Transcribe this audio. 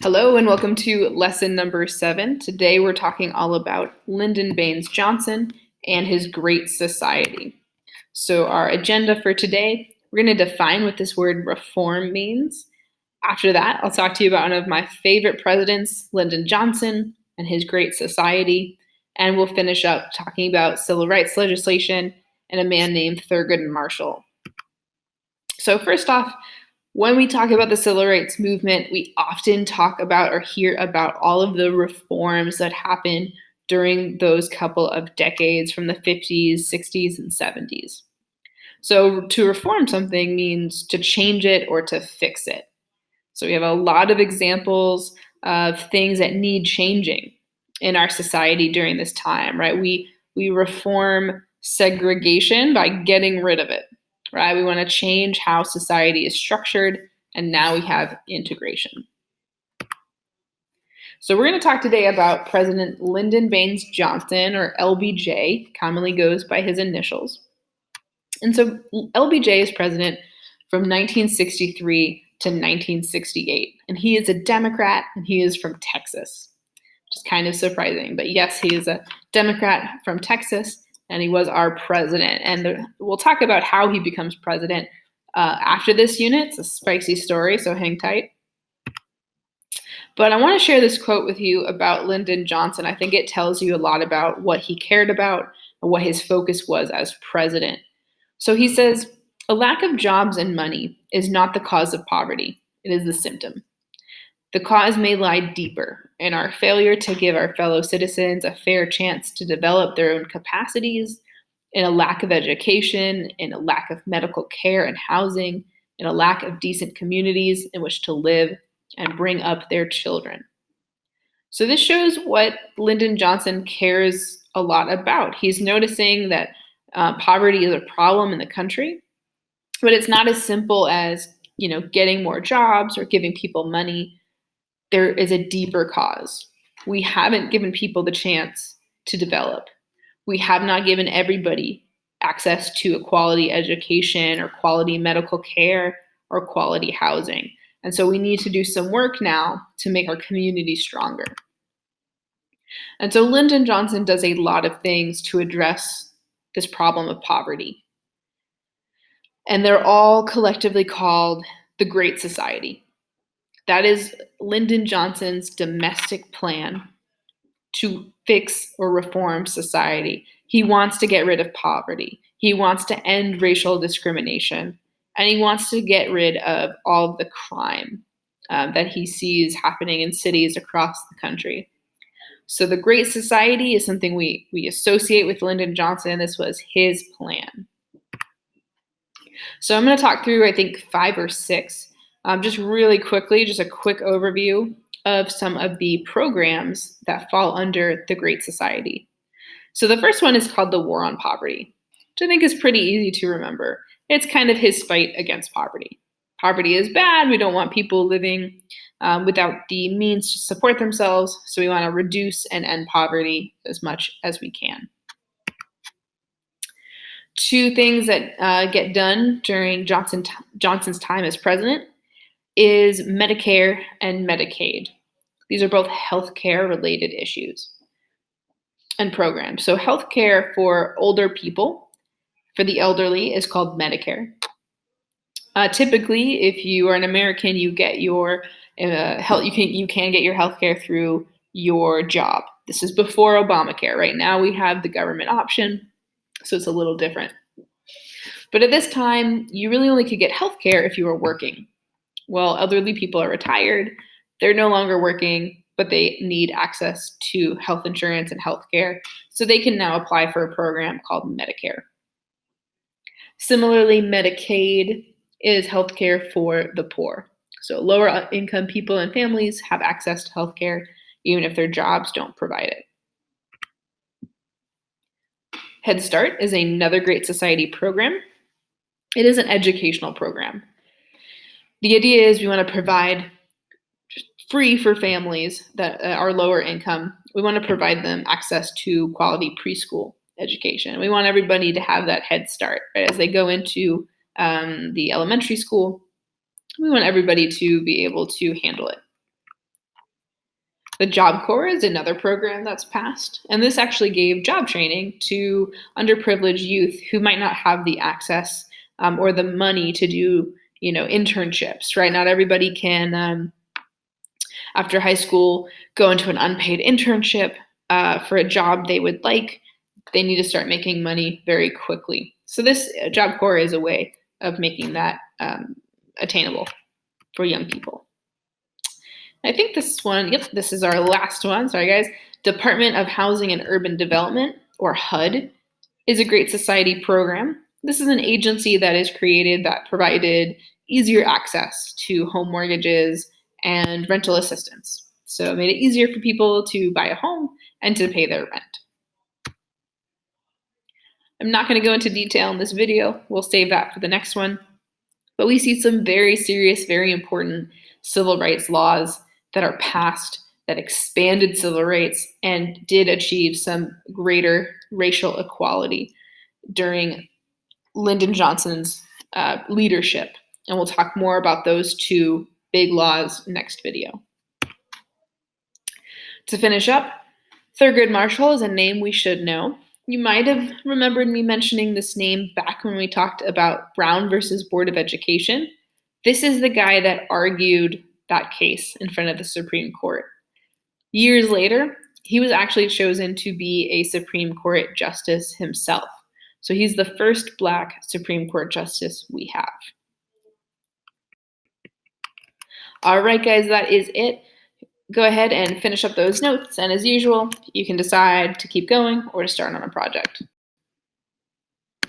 Hello and welcome to lesson number 7. Today we're talking all about Lyndon Baines Johnson and his Great Society. So our agenda for today, we're going to define what this word reform means. After that, I'll talk to you about one of my favorite presidents, Lyndon Johnson, and his Great Society. And we'll finish up talking about civil rights legislation and a man named Thurgood Marshall. So first off, when we talk about the civil rights movement, we often talk about or hear about all of the reforms that happened during those couple of decades from the 50s, 60s, and 70s. So to reform something means to change it or to fix it. So we have a lot of examples of things that need changing in our society during this time, right? We reform segregation by getting rid of it, right? We want to change how society is structured, and now we have integration. So we're going to talk today about President Lyndon Baines Johnson, or LBJ, commonly goes by his initials. And so LBJ is president from 1963 to 1968, and he is a Democrat, and he is from Texas, which is kind of surprising. But yes, he is a Democrat from Texas, and he was our president. And we'll talk about how he becomes president after this unit. It's a spicy story, so hang tight. But I want to share this quote with you about Lyndon Johnson. I think it tells you a lot about what he cared about and what his focus was as president. So he says, "A lack of jobs and money is not the cause of poverty. It is the symptom. The cause may lie deeper in our failure to give our fellow citizens a fair chance to develop their own capacities, in a lack of education, in a lack of medical care and housing, in a lack of decent communities in which to live and bring up their children." So this shows what Lyndon Johnson cares a lot about. He's noticing that poverty is a problem in the country, but it's not as simple as, getting more jobs or giving people money. There is a deeper cause. We haven't given people the chance to develop. We have not given everybody access to a quality education or quality medical care or quality housing. And so we need to do some work now to make our community stronger. And so Lyndon Johnson does a lot of things to address this problem of poverty. And they're all collectively called the Great Society. That is Lyndon Johnson's domestic plan to fix or reform society. He wants to get rid of poverty. He wants to end racial discrimination. And he wants to get rid of all of the crime that he sees happening in cities across the country. So the Great Society is something we associate with Lyndon Johnson. This was his plan. So I'm going to talk through, I think, 5 or 6, just really quickly, just a quick overview of some of the programs that fall under the Great Society. So the first one is called the War on Poverty, which I think is pretty easy to remember. It's kind of his fight against poverty. Poverty is bad. We don't want people living without the means to support themselves, so we want to reduce and end poverty as much as we can. 2 things that get done during Johnson's time as president is Medicare and Medicaid. These are both healthcare related issues and programs. So healthcare for older people, for the elderly, is called Medicare. Typically, if you are an American, you get your health. You can get your healthcare through your job. This is before Obamacare. Right now, we have the government option, so it's a little different. But at this time, you really only could get healthcare if you were working. Well, elderly people are retired. They're no longer working, but they need access to health insurance and healthcare, so they can now apply for a program called Medicare. Similarly, Medicaid is healthcare for the poor. So lower income people and families have access to healthcare even if their jobs don't provide it. Head Start is another Great Society program. It is an educational program. The idea is we want to provide free for families that are lower income. We want to provide them access to quality preschool education. We want everybody to have that head start, right? As they go into the elementary school, we want everybody to be able to handle it. The Job Corps is another program that's passed, and this actually gave job training to underprivileged youth who might not have the access or the money to do, internships. Right? Not everybody can, after high school, go into an unpaid internship for a job they would like. They need to start making money very quickly. So this Job Corps is a way of making that attainable for young people. I think this one, this is our last one. Sorry, guys. Department of Housing and Urban Development, or HUD, is a Great Society program. This is an agency that is created that provided easier access to home mortgages and rental assistance. So it made it easier for people to buy a home and to pay their rent. I'm not going to go into detail in this video. We'll save that for the next one. But we see some very serious, very important civil rights laws that are passed that expanded civil rights and did achieve some greater racial equality during Lyndon Johnson's leadership. And we'll talk more about those two big laws next video. To finish up, Thurgood Marshall is a name we should know. You might have remembered me mentioning this name back when we talked about Brown versus Board of Education. This is the guy that argued that case in front of the Supreme Court. Years later, he was actually chosen to be a Supreme Court justice himself. So he's the first Black Supreme Court justice we have. All right, guys, that is it. Go ahead and finish up those notes. And as usual, you can decide to keep going or to start on a project.